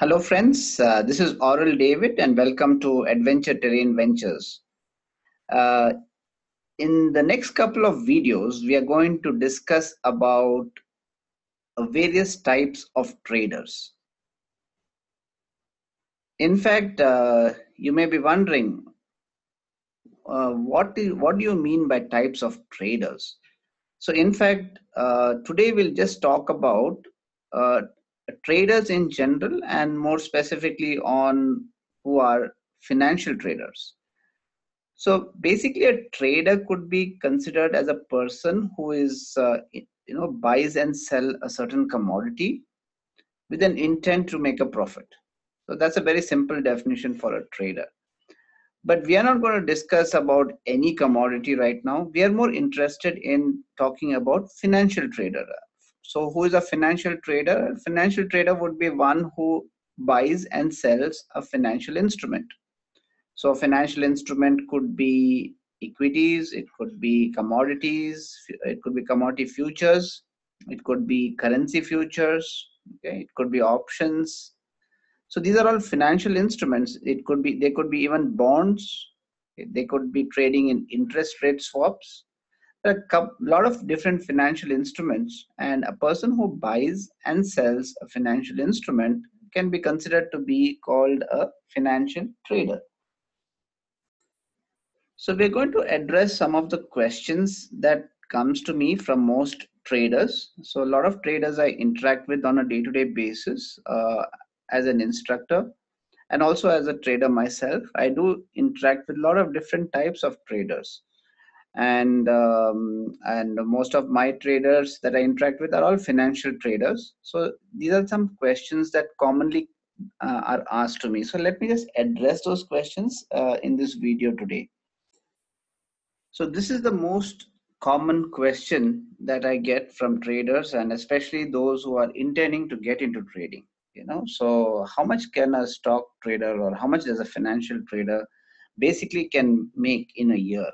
Hello, friends. This is Oral David, and welcome to Adventure Terrain Ventures. Uh, in the next couple of videos, we are going to discuss about various types of traders. In fact, you may be wondering, what do you mean by types of traders? So, in fact, today we'll just talk about uh, traders in general, and more specifically on who are financial traders. So basically, a trader could be considered as a person who is, buys and sell a certain commodity with an intent to make a profit. So that's a very simple definition for a trader. But we are not going to discuss about any commodity right now. We are more interested in talking about financial trader. So who is a financial trader? A financial trader would be one who buys and sells a financial instrument. So a financial instrument could be equities, it could be commodities, it could be commodity futures, it could be currency futures, okay, it could be options. So these are all financial instruments. They could be even bonds. They could be trading in interest rate swaps. There are a lot of different financial instruments, and a person who buys and sells a financial instrument can be considered to be called a financial trader. So we're going to address some of the questions that comes to me from most traders. So a lot of traders I interact with on a day-to-day basis as an instructor and also as a trader myself. I do interact with a lot of different types of traders. And most of my traders that I interact with are all financial traders. So these are some questions that commonly are asked to me. So let me just address those questions in this video today. So this is the most common question that I get from traders, and especially those who are intending to get into trading. So how much can a stock trader, or how much does a financial trader basically can make in a year?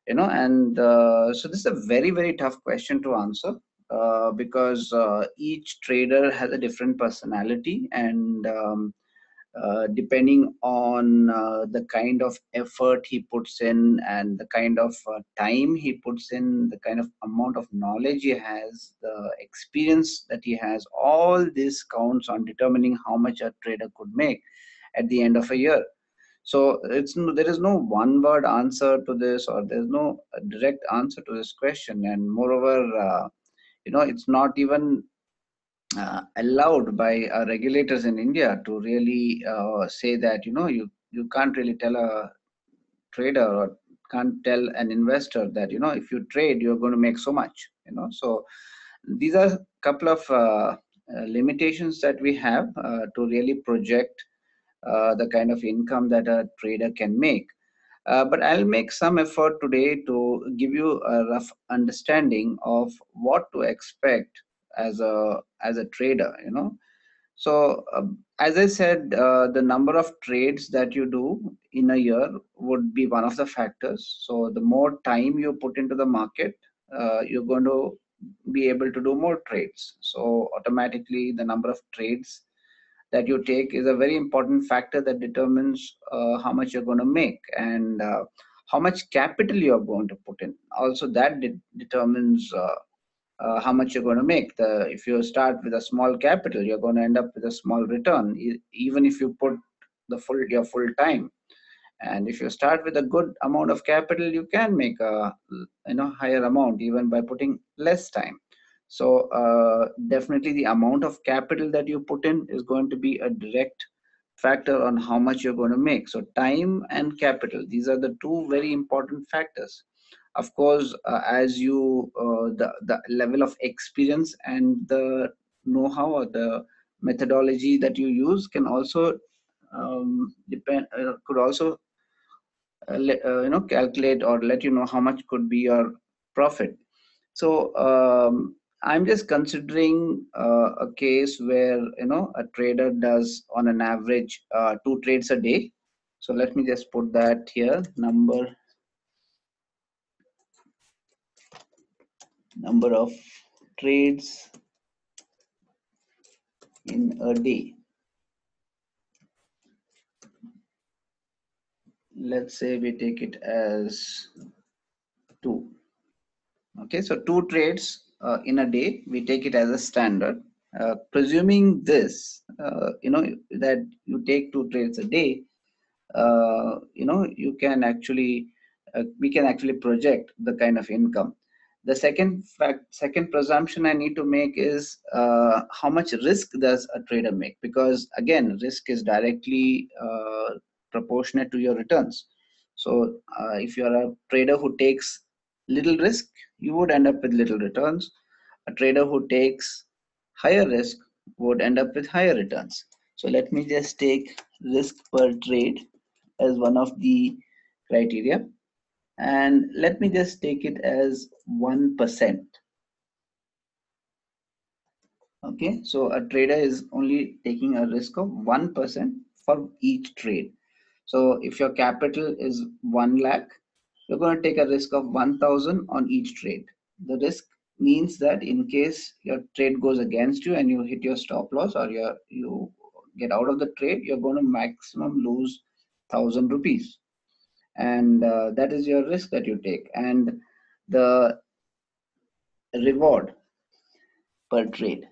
And so this is a very, very tough question to answer, because each trader has a different personality, and depending on the kind of effort he puts in, and the kind of time he puts in, the kind of amount of knowledge he has, the experience that he has, all this counts on determining how much a trader could make at the end of a year. So there is no one word answer to this, or there's no direct answer to this question. And moreover, it's not even allowed by regulators in India to really say that you can't really tell a trader, or can't tell an investor that if you trade you're going to make so much. So these are a couple of limitations that we have to really project the kind of income that a trader can make. But I'll make some effort today to give you a rough understanding of what to expect as a trader. So as I said, the number of trades that you do in a year would be one of the factors. So the more time you put into the market, you're going to be able to do more trades. So automatically the number of trades that you take is a very important factor that determines how much you're going to make, and how much capital you're going to put in. Also, that determines how much you're going to make. If you start with a small capital, you're going to end up with a small return, even if you put your full time. And if you start with a good amount of capital, you can make a higher amount even by putting less time. So definitely the amount of capital that you put in is going to be a direct factor on how much you're going to make. So time and capital, these are the two very important factors. Of course, as you the level of experience and the know-how, or the methodology that you use, can also depend could also calculate or let you know how much could be your profit. So I'm just considering a case where a trader does on an average 2 trades a day. So let me just put that here, number of trades in a day. let's say we take it as 2. Okay, so 2 trades in a day, we take it as a standard. Presuming this, that you take 2 trades a day, you can actually, we can actually project the kind of income. The second presumption I need to make is how much risk does a trader make? Because again, risk is directly proportionate to your returns. So if you are a trader who takes little risk, you would end up with little returns. A trader who takes higher risk would end up with higher returns. So let me just take risk per trade as one of the criteria, and let me just take it as 1%. Okay, so a trader is only taking a risk of 1% for each trade. So if your capital is 1 lakh, you're going to take a risk of 1,000 on each trade. The risk means that in case your trade goes against you and you hit your stop loss, or you get out of the trade, you're going to maximum lose 1,000 rupees. And that is your risk that you take. And the reward per trade.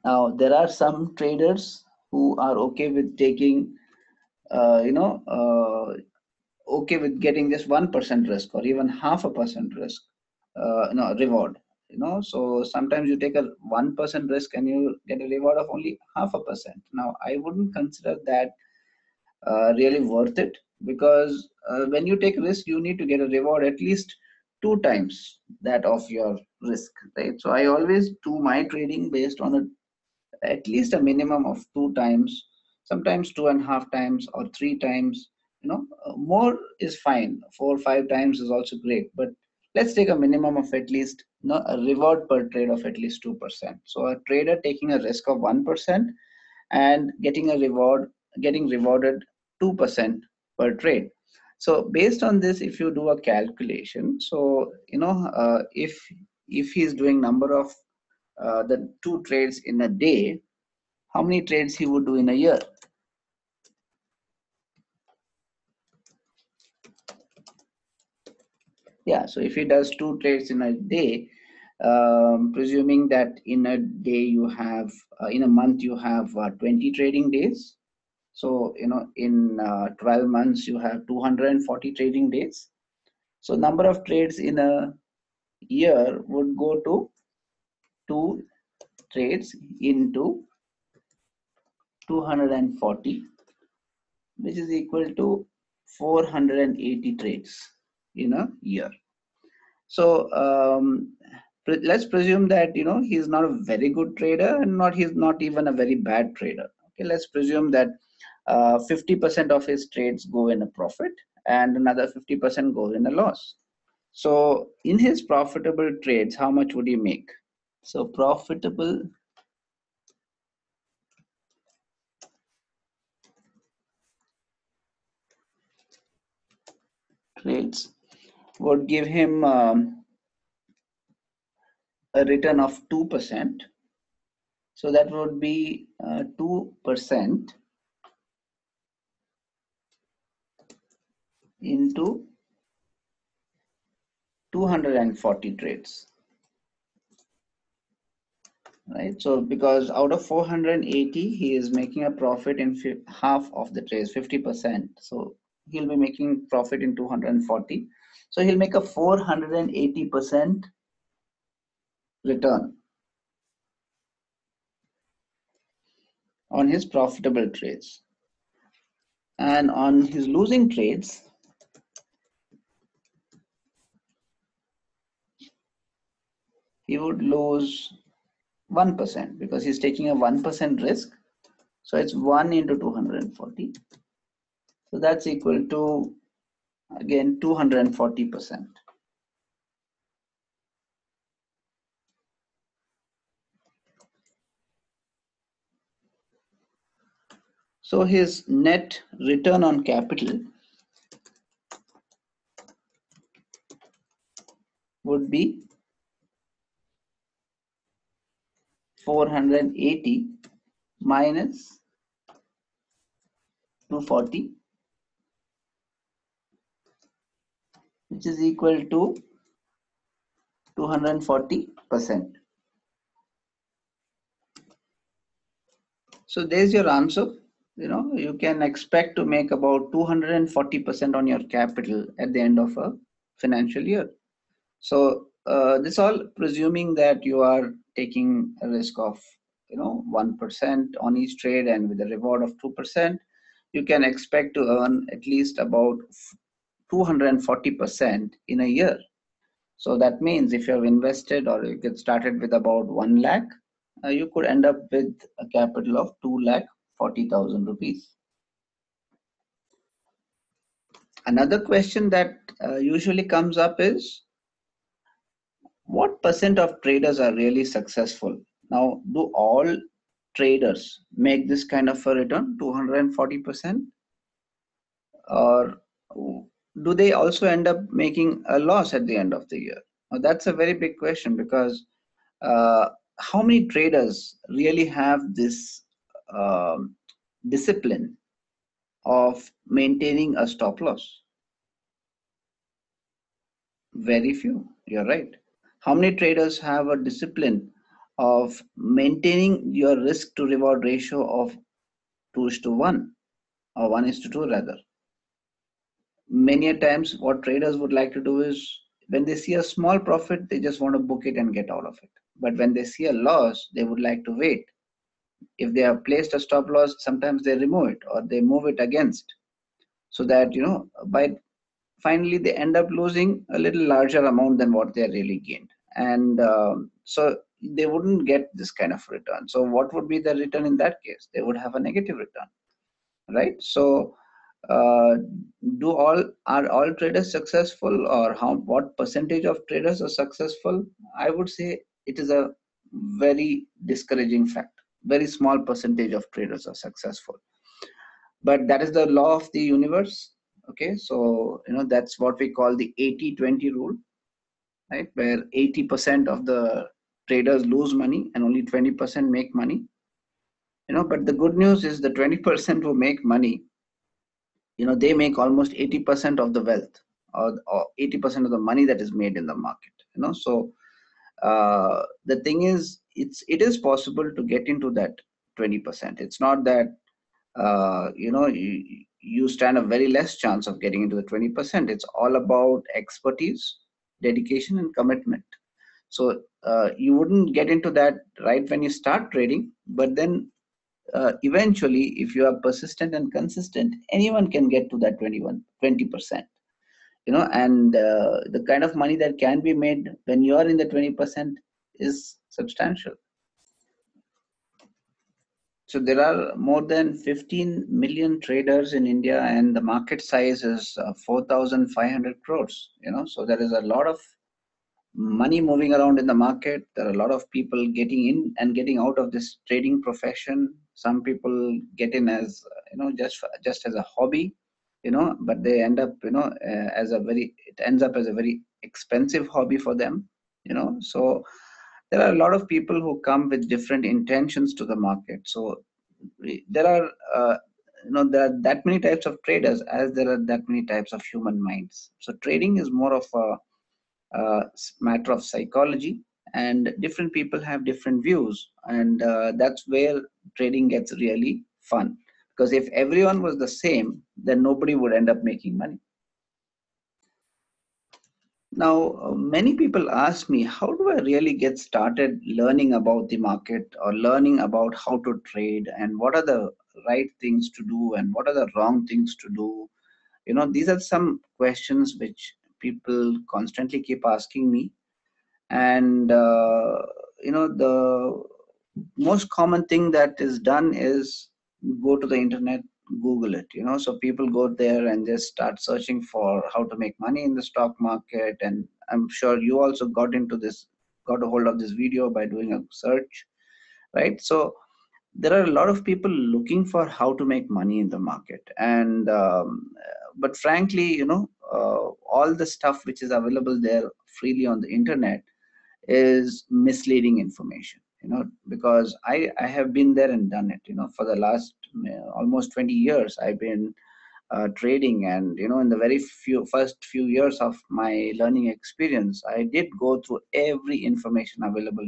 Now, there are some traders who are okay with taking, okay with getting just 1% risk or even 0.5% risk, reward. So sometimes you take a 1% risk and you get a reward of only 0.5%. Now, I wouldn't consider that really worth it, because when you take risk, you need to get a reward at least 2 times that of your risk, right? So I always do my trading based on at least a minimum of 2 times, sometimes 2.5 times or 3 times. More is fine. 4 or 5 times is also great, but let's take a minimum of at least, a reward per trade of at least 2%. So a trader taking a risk of 1% and getting rewarded 2% per trade. So based on this, if you do a calculation, so if he's doing number of the 2 trades in a day, how many trades he would do in a year? Yeah, so if he does 2 trades in a day, presuming that in a day you have, in a month you have 20 trading days. So, in 12 months, you have 240 trading days. So number of trades in a year would go to 2 trades into 240, which is equal to 480 trades in a year. So let's presume that he's not a very good trader, and he's not even a very bad trader. Okay, let's presume that 50% of his trades go in a profit and another 50% goes in a loss. So in his profitable trades, how much would he make? So profitable trades would give him a return of 2%. So that would be 2% into 240 trades. Right, so because out of 480, he is making a profit in half of the trades, 50%. So he'll be making profit in 240. So he'll make a 480% return on his profitable trades. And on his losing trades, he would lose 1% because he's taking a 1% risk. So it's 1 into 240. So that's equal to, again, 240%. So his net return on capital would be 480 minus 240, which is equal to 240%. So there's your answer. You can expect to make about 240% on your capital at the end of a financial year. So this all presuming that you are taking a risk of 1% on each trade, and with a reward of 2%, you can expect to earn at least about 240% in a year. So that means if you have invested or you get started with about 1 lakh, you could end up with a capital of 2,40,000 rupees. Another question that usually comes up is, what percent of traders are really successful? Now, do all traders make this kind of a return, 240%? Or do they also end up making a loss at the end of the year? Now, that's a very big question, because how many traders really have this discipline of maintaining a stop loss? Very few, you're right. How many traders have a discipline of maintaining your risk to reward ratio of 2:1 or 1:2 rather? Many a times what traders would like to do is, when they see a small profit, they just want to book it and get out of it. But when they see a loss, they would like to wait. If they have placed a stop loss, sometimes they remove it or they move it against, so that by finally they end up losing a little larger amount than what they really gained. And so they wouldn't get this kind of return. So what would be the return in that case? They would have a negative return, right? So uh, are all traders successful, or what percentage of traders are successful? I would say it is a very discouraging fact. Very small percentage of traders are successful, but that is the law of the universe. Okay, so that's what we call the 80-20 rule, right, where 80% of the traders lose money and only 20% make money. But the good news is the 20% who make money, they make almost 80% of the wealth, or 80% of the money that is made in the market. So the thing is, it is possible to get into that 20%. It's not that you stand a very less chance of getting into the 20%. It's all about expertise, dedication, and commitment. So you wouldn't get into that right when you start trading, but then eventually, if you are persistent and consistent, anyone can get to that 20%. And the kind of money that can be made when you are in the 20% is substantial. So there are more than 15 million traders in India, and the market size is 4,500 crores. So there is a lot of money moving around in the market. There are a lot of people getting in and getting out of this trading profession. Some people get in as just as a hobby, but they end up it ends up as a very expensive hobby for them. So there are a lot of people who come with different intentions to the market. So there are there are that many types of traders as there are that many types of human minds. So trading is more of a matter of psychology, and different people have different views, and that's where trading gets really fun, because if everyone was the same, then nobody would end up making money. Now, many people ask me, how do I really get started learning about the market or learning about how to trade, and what are the right things to do and what are the wrong things to do? These are some questions which people constantly keep asking me. And, the most common thing that is done is go to the internet, Google it. So people go there and just start searching for how to make money in the stock market. And I'm sure you also got a hold of this video by doing a search, right? So there are a lot of people looking for how to make money in the market, and but frankly, all the stuff which is available there freely on the internet is misleading information. because I have been there and done it. For the last almost 20 years, I've been trading, and in the very first few years of my learning experience, I did go through every information available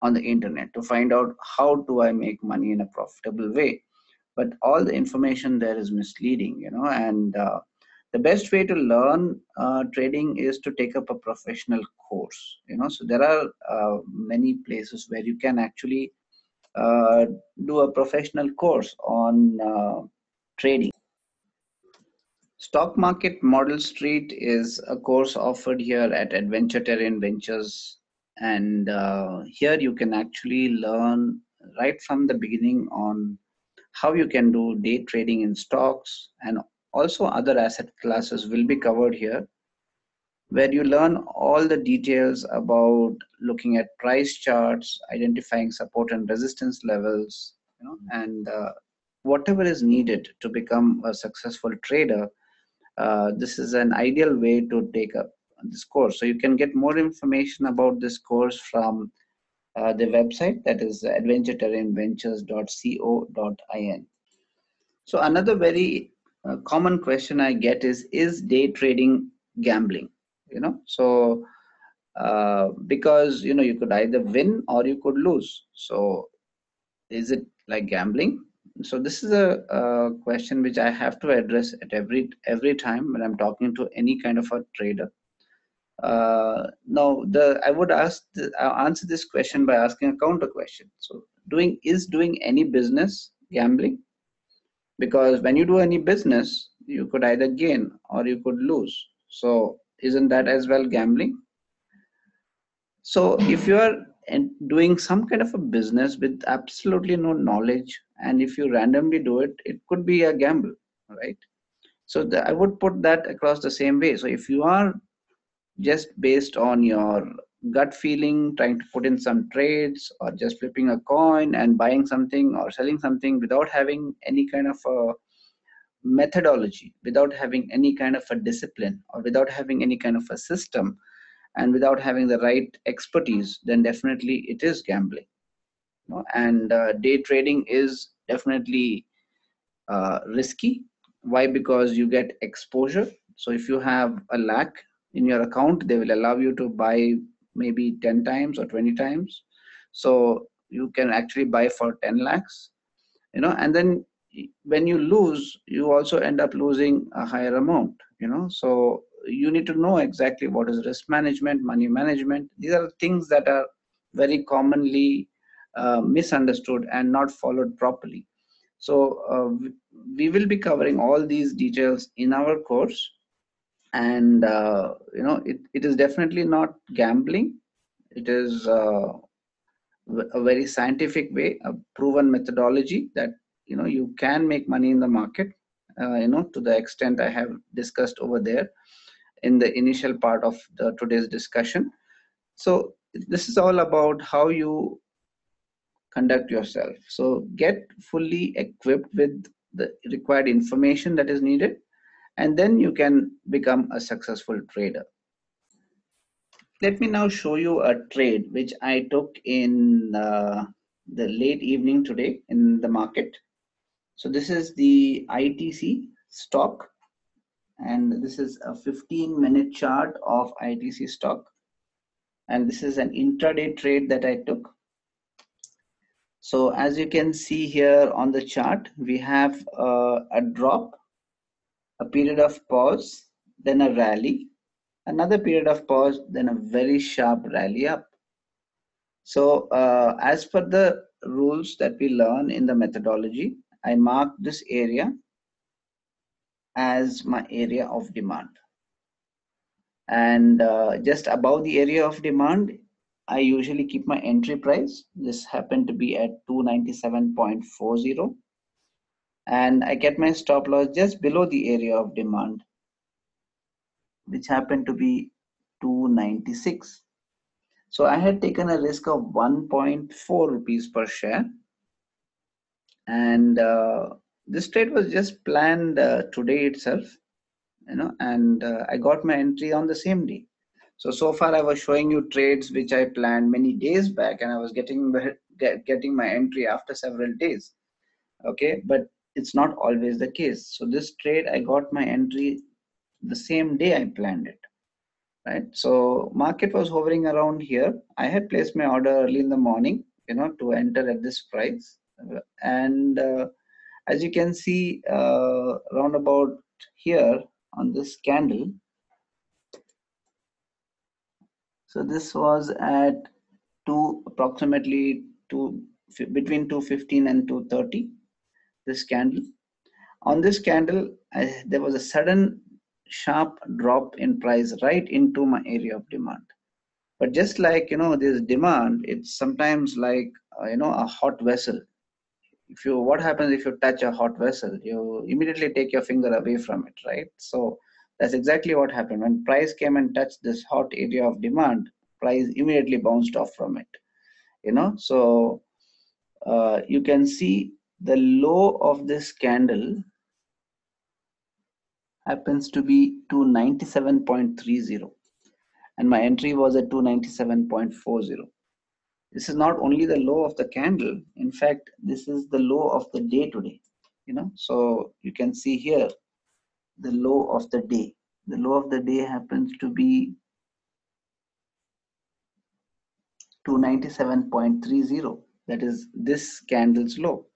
on the internet to find out how do I make money in a profitable way. But all the information there is misleading, and the best way to learn trading is to take up a professional course. So there are many places where you can actually uh, do a professional course on trading. Stock Market Model Street is a course offered here at Adventure Terrain Ventures, and here you can actually learn right from the beginning on how you can do day trading in stocks, and also other asset classes will be covered here, where you learn all the details about looking at price charts, identifying support and resistance levels, and whatever is needed to become a successful trader. This is an ideal way to take up this course. So you can get more information about this course from the website, that is adventureterrainventures.co.in. So another very common question I get is day trading gambling? So because you could either win or you could lose. So is it like gambling? So this is a question which I have to address at every time when I'm talking to any kind of a trader. Now, I would answer this question by asking a counter question. So, doing any business gambling? Because when you do any business, you could either gain or you could lose. So, isn't that as well gambling? So if you are doing some kind of a business with absolutely no knowledge, and if you randomly do it, it could be a gamble, right? So I would put that across the same way. So if you are just based on your gut feeling, trying to put in some trades, or just flipping a coin and buying something or selling something without having any kind of a methodology, without having any kind of a discipline, or without having any kind of a system, and without having the right expertise, then definitely it is gambling. And day trading is definitely risky. Why? Because you get exposure. So if you have a lakh in your account, they will allow you to buy maybe 10 times or 20 times. So you can actually buy for 10 lakhs, and then when you lose, you also end up losing a higher amount. So you need to know exactly what is risk management, money management. These are things that are very commonly misunderstood and not followed properly. So we will be covering all these details in our course, and it is definitely not gambling. It is a very scientific way, a proven methodology that you can make money in the market, to the extent I have discussed over there in the initial part of today's discussion. So this is all about how you conduct yourself. So get fully equipped with the required information that is needed, and then you can become a successful trader. Let me now show you a trade which I took in the late evening today in the market. So this is the ITC stock, and this is a 15-minute chart of ITC stock, and this is an intraday trade that I took. So as you can see here on the chart, we have a drop, a period of pause, then a rally, another period of pause, then a very sharp rally up. So as per the rules that we learn in the methodology, I mark this area as my area of demand. And just above the area of demand, I usually keep my entry price. This happened to be at 297.40. And I get my stop loss just below the area of demand, which happened to be 296. So I had taken a risk of 1.4 rupees per share. And this trade was just planned today itself, and I got my entry on the same day. So far I was showing you trades which I planned many days back, and I was getting my entry after several days. Okay, but it's not always the case. So this trade, I got my entry the same day I planned it, right? So market was hovering around here. I had placed my order early in the morning, to enter at this price. And as you can see, round about here on this candle, so this was at approximately between 215 and 230, this candle. On this candle, there was a sudden sharp drop in price right into my area of demand. But just like, this demand, it's sometimes like, a hot vessel. What happens if you touch a hot vessel? You immediately take your finger away from it, right? So that's exactly what happened. When price came and touched this hot area of demand, price immediately bounced off from it, So you can see the low of this candle happens to be 297.30, and my entry was at 297.40. This is not only the low of the candle, in fact this is the low of the day today. So you can see here the low of the day. The low of the day happens to be 297.30. That is this candle's low,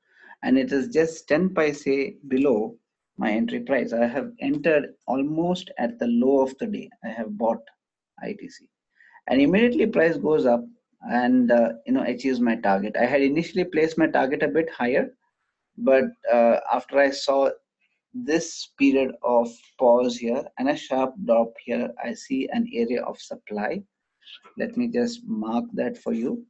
and it is just 10 paise below my entry price. I have entered almost at the low of the day. I have bought ITC, and immediately price goes up and achieves my target. I had initially placed my target a bit higher, but after I saw this period of pause here and a sharp drop here, I see an area of supply. Let me just mark that for you.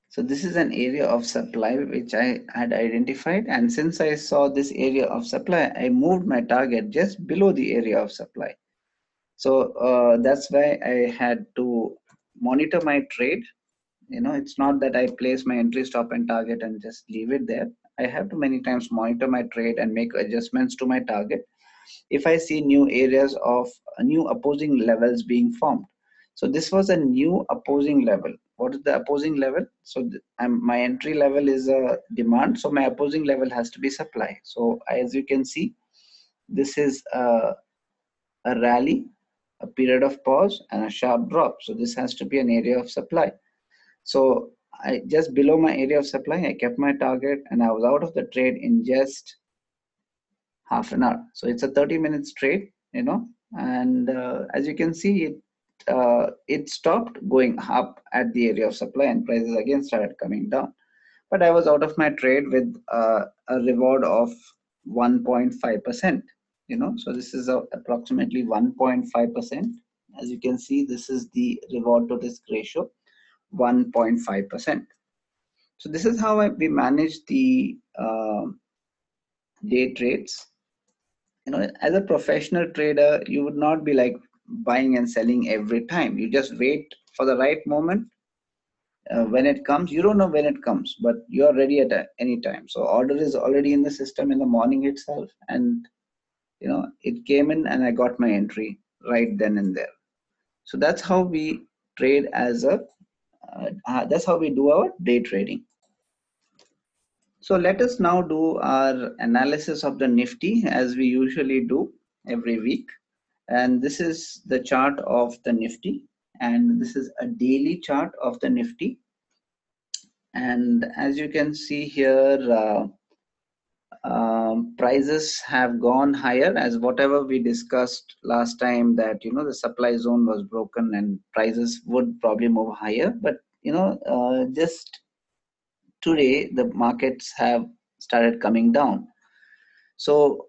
So this is an area of supply which I had identified, and since I saw this area of supply, I moved my target just below the area of supply. So that's why I had to monitor my trade. It's not that I place my entry, stop and target and just leave it there. I have to many times monitor my trade and make adjustments to my target if I see new areas of new opposing levels being formed. So this was a new opposing level. What is the opposing level? So my entry level is a demand, so my opposing level has to be supply. So as you can see, this is a rally, a period of pause, and a sharp drop. So this has to be an area of supply. So I just below my area of supply, I kept my target and I was out of the trade in just half an hour. So it's a 30 minutes trade, and as you can see, it stopped going up at the area of supply and prices again started coming down. But I was out of my trade with a reward of 1.5%. So this is approximately 1.5%. As you can see, this is the reward to risk ratio, 1.5%. So this is how we manage the day trades. As a professional trader, you would not be like buying and selling every time. You just wait for the right moment. When it comes, you don't know when it comes, but you are ready at any time. So order is already in the system in the morning itself, and it came in and I got my entry right then and there. So that's how we trade that's how we do our day trading. So let us now do our analysis of the Nifty as we usually do every week. And this is the chart of the Nifty, and this is a daily chart of the Nifty. And as you can see here, prices have gone higher, as whatever we discussed last time, that the supply zone was broken and prices would probably move higher. But just today the markets have started coming down. So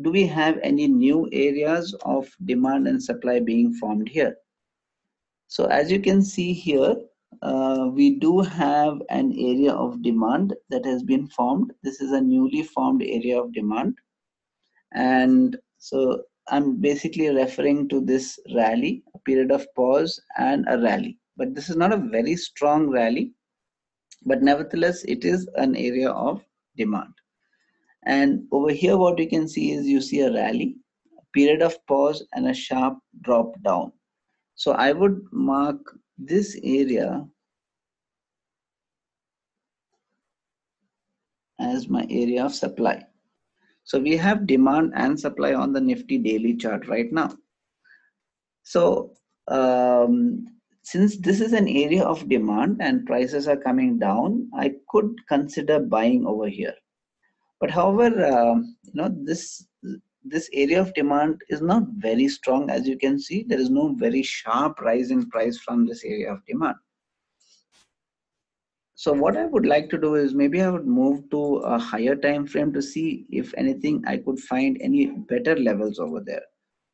do we have any new areas of demand and supply being formed here? So as you can see here, we do have an area of demand that has been formed. This is a newly formed area of demand. And so I'm basically referring to this rally, a period of pause and a rally. but this is not a very strong rally, but nevertheless it is an area of demand. And over here what you can see is you see a rally, a period of pause, and a sharp drop down. So I would mark this area as my area of supply. So we have demand and supply on the Nifty daily chart right now. So since this is an area of demand and prices are coming down, I could consider buying over here. But however, this area of demand is not very strong. As you can see, there is no very sharp rise in price from this area of demand. So what I would like to do is maybe I would move to a higher time frame to see if anything I could find any better levels over there.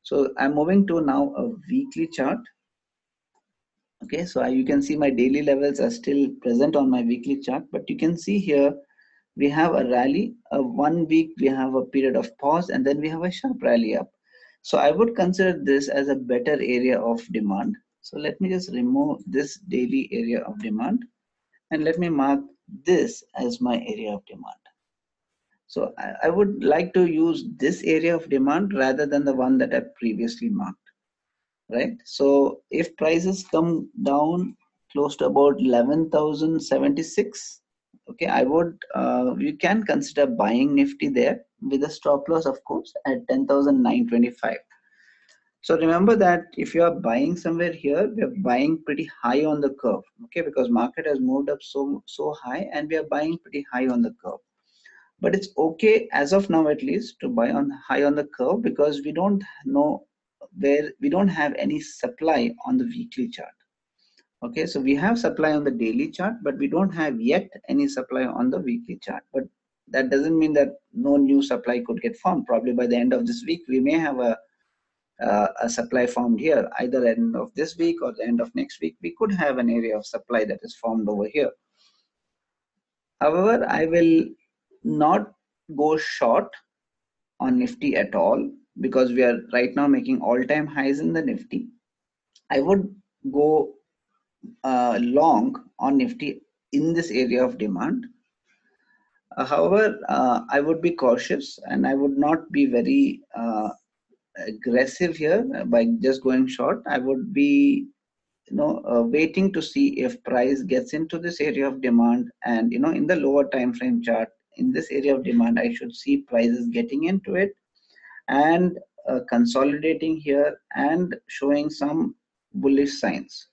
So I'm moving to now a weekly chart. Okay, so you can see my daily levels are still present on my weekly chart, but you can see here we have a rally, 1 week we have a period of pause, and then we have a sharp rally up. So I would consider this as a better area of demand. So let me just remove this daily area of demand and let me mark this as my area of demand. So I would like to use this area of demand rather than the one that I previously marked, right? So if prices come down close to about 11,076, okay, I would, you can consider buying Nifty there with a stop loss, of course, at 10,925. So remember that if you are buying somewhere here, we are buying pretty high on the curve, okay, because market has moved up so high and we are buying pretty high on the curve. But it's okay as of now at least to buy on high on the curve because we don't know where, we don't have any supply on the weekly chart. Okay, so we have supply on the daily chart, but we don't have yet any supply on the weekly chart. But that doesn't mean that no new supply could get formed. Probably by the end of this week, we may have a supply formed here, either end of this week or the end of next week. We could have an area of supply that is formed over here. However, I will not go short on Nifty at all because we are right now making all-time highs in the Nifty. I would go long on Nifty in this area of demand. However, I would be cautious and I would not be very aggressive here by just going short. I would be waiting to see if price gets into this area of demand, and in the lower time frame chart in this area of demand I should see prices getting into it and consolidating here and showing some bullish signs.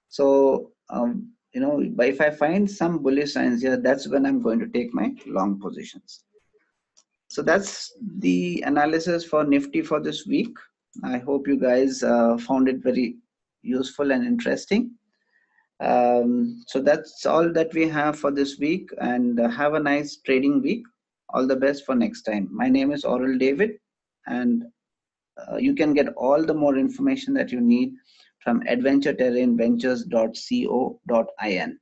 So but if I find some bullish signs here, that's when I'm going to take my long positions. So that's the analysis for Nifty for this week. I hope you guys found it very useful and interesting. So that's all that we have for this week, and have a nice trading week. All the best for next time. My name is Aurel David, and you can get all the more information that you need from adventureterrainventures.co.in.